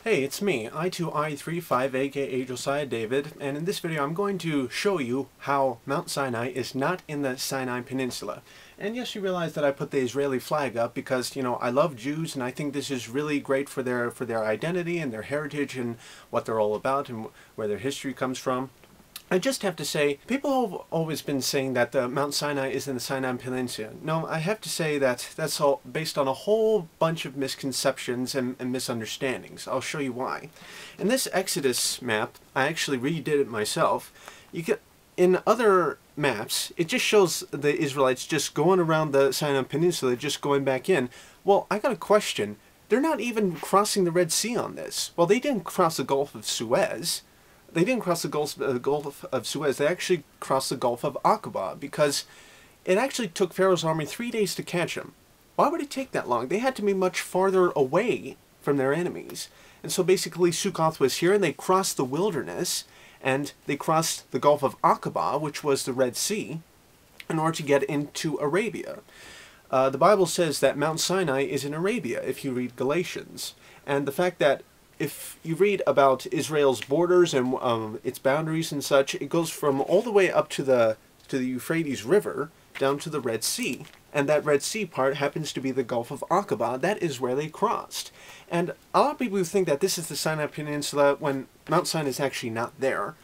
Hey, it's me, I2I35, aka Josiah David, and in this video I'm going to show you how Mount Sinai is not in the Sinai Peninsula. And yes, you realize that I put the Israeli flag up because, you know, I love Jews and I think this is really great for their identity and their heritage and what they're all about and where their history comes from. I just have to say, people have always been saying that Mount Sinai is in the Sinai Peninsula. No, I have to say that that's all based on a whole bunch of misconceptions and misunderstandings. I'll show you why. In this Exodus map, I actually redid it myself. In other maps, it just shows the Israelites just going around the Sinai Peninsula, just going back in. Well, I got a question. They're not even crossing the Red Sea on this. Well, they didn't cross the Gulf of Suez. They didn't cross the Gulf of Suez, they actually crossed the Gulf of Aqaba because it actually took Pharaoh's army 3 days to catch them. Why would it take that long? They had to be much farther away from their enemies. And so basically Sukkoth was here and they crossed the wilderness and they crossed the Gulf of Aqaba, which was the Red Sea, in order to get into Arabia. The Bible says that Mount Sinai is in Arabia if you read Galatians. And the fact that if you read about Israel's borders and its boundaries and such, it goes from all the way up to the Euphrates River down to the Red Sea. And that Red Sea part happens to be the Gulf of Aqaba. That is where they crossed. And a lot of people who think that this is the Sinai Peninsula when Mount Sinai is actually not there.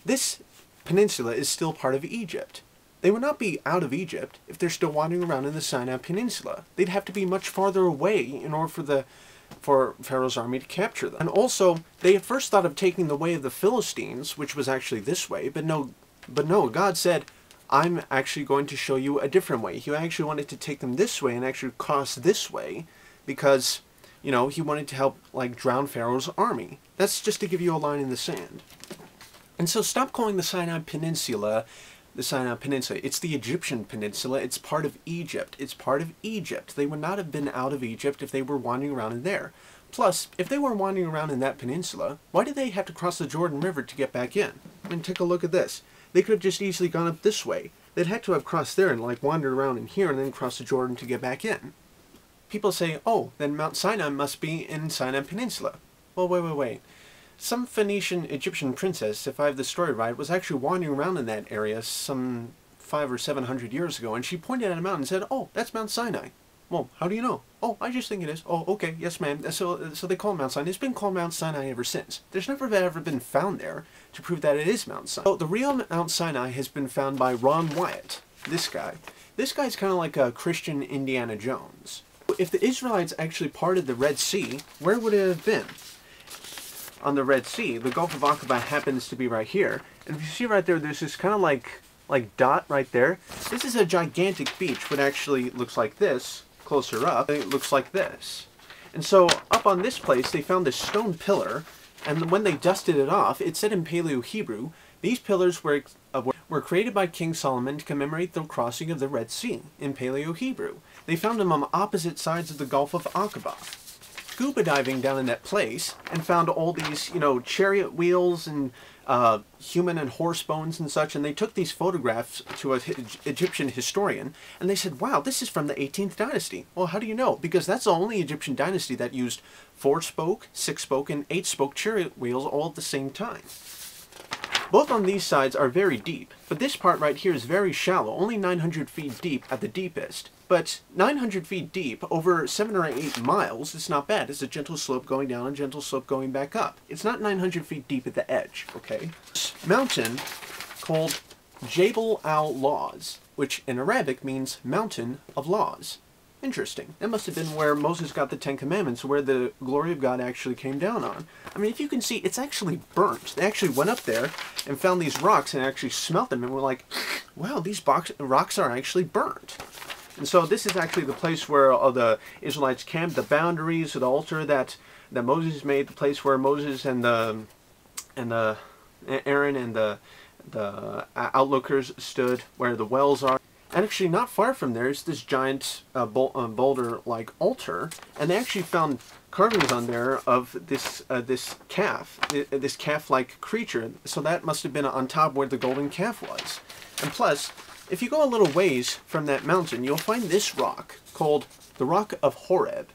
This peninsula is still part of Egypt. They would not be out of Egypt if they're still wandering around in the Sinai Peninsula. They'd have to be much farther away in order for Pharaoh's army to capture them. And also, they at first thought of taking the way of the Philistines, which was actually this way, but no, God said, I'm actually going to show you a different way. He actually wanted to take them this way and actually cross this way because, you know, he wanted to help, like, drown Pharaoh's army. That's just to give you a line in the sand. And so stop calling the Sinai Peninsula the Sinai Peninsula. It's the Egyptian peninsula. It's part of Egypt. It's part of Egypt. They would not have been out of Egypt if they were wandering around in there. Plus, if they were wandering around in that peninsula, why did they have to cross the Jordan River to get back in? I mean, take a look at this. They could have just easily gone up this way. They'd had to have crossed there and, like, wandered around in here and then crossed the Jordan to get back in. People say, oh, then Mount Sinai must be in Sinai Peninsula. Well, wait. Some Phoenician Egyptian princess, if I have the story right, was actually wandering around in that area some 500 or 700 years ago, and she pointed at a mountain and said, oh, that's Mount Sinai. Well, how do you know? Oh, I just think it is. Oh, okay, yes ma'am. So they call it Mount Sinai. It's been called Mount Sinai ever since. There's never ever been found there to prove that it is Mount Sinai. So the real Mount Sinai has been found by Ron Wyatt, this guy. This guy's kind of like a Christian Indiana Jones. If the Israelites actually parted the Red Sea, where would it have been? On the Red Sea, the Gulf of Aqaba happens to be right here. And if you see right there, there's this kind of like dot right there. This is a gigantic beach, but actually looks like this. Closer up, it looks like this. And so up on this place, they found this stone pillar, and when they dusted it off, it said in Paleo-Hebrew, these pillars were created by King Solomon to commemorate the crossing of the Red Sea in Paleo-Hebrew. They found them on opposite sides of the Gulf of Aqaba. Scuba diving down in that place and found all these, you know, chariot wheels and human and horse bones and such, and they took these photographs to an Egyptian historian, and they said, wow, this is from the 18th dynasty. Well, how do you know? Because that's the only Egyptian dynasty that used 4-spoke, 6-spoke, and 8-spoke chariot wheels all at the same time. Both on these sides are very deep, but this part right here is very shallow, only 900 feet deep at the deepest. But 900 feet deep, over 7 or 8 miles, is not bad. It's a gentle slope going down and gentle slope going back up. It's not 900 feet deep at the edge, okay? This mountain called Jabal al-Lawz, which in Arabic means Mountain of Laws. Interesting. That must have been where Moses got the 10 Commandments, where the glory of God actually came down on. I mean, if you can see, it's actually burnt. They actually went up there and found these rocks and actually smelt them and were like, wow, these rocks are actually burnt. And so this is actually the place where the Israelites camped, the boundaries of the altar that Moses made, the place where Moses and Aaron and the outlookers stood, where the wells are. And actually not far from there is this giant boulder-like altar, and they actually found carvings on there of this calf-like creature. So that must have been on top where the golden calf was. And plus, if you go a little ways from that mountain, you'll find this rock called the Rock of Horeb.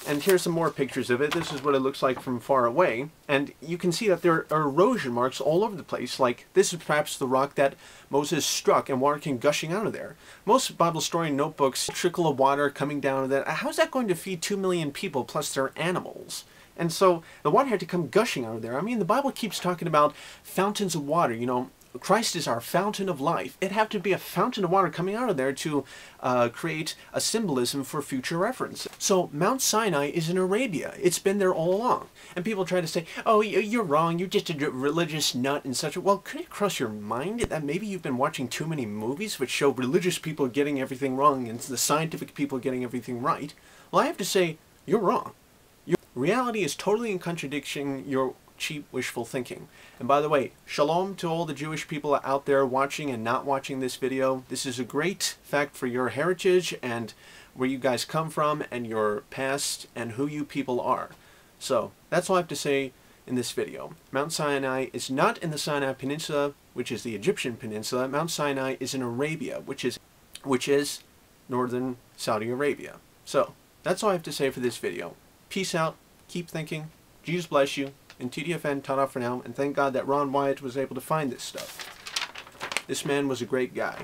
And here's some more pictures of it. This is what it looks like from far away. And you can see that there are erosion marks all over the place. Like, this is perhaps the rock that Moses struck and water came gushing out of there. Most Bible story notebooks, trickle of water coming down of that. How's that going to feed 2 million people plus their animals? And so the water had to come gushing out of there. I mean, the Bible keeps talking about fountains of water. You know, Christ is our fountain of life. It'd have to be a fountain of water coming out of there to create a symbolism for future reference. So Mount Sinai is in Arabia. It's been there all along. And people try to say, oh, you're wrong, you're just a religious nut and such. Well, could it cross your mind that maybe you've been watching too many movies which show religious people getting everything wrong and the scientific people getting everything right? Well, I have to say, you're wrong. Reality is totally in contradiction your cheap wishful thinking. And by the way, shalom to all the Jewish people out there watching and not watching this video. This is a great fact for your heritage and where you guys come from and your past and who you people are. So that's all I have to say in this video. Mount Sinai is not in the Sinai Peninsula, which is the Egyptian peninsula. Mount Sinai is in Arabia, which is northern Saudi Arabia. So that's all I have to say for this video. Peace out. Keep thinking. Jesus bless you. And TDFN ta-da for now. And thank God that Ron Wyatt was able to find this stuff. This man was a great guy.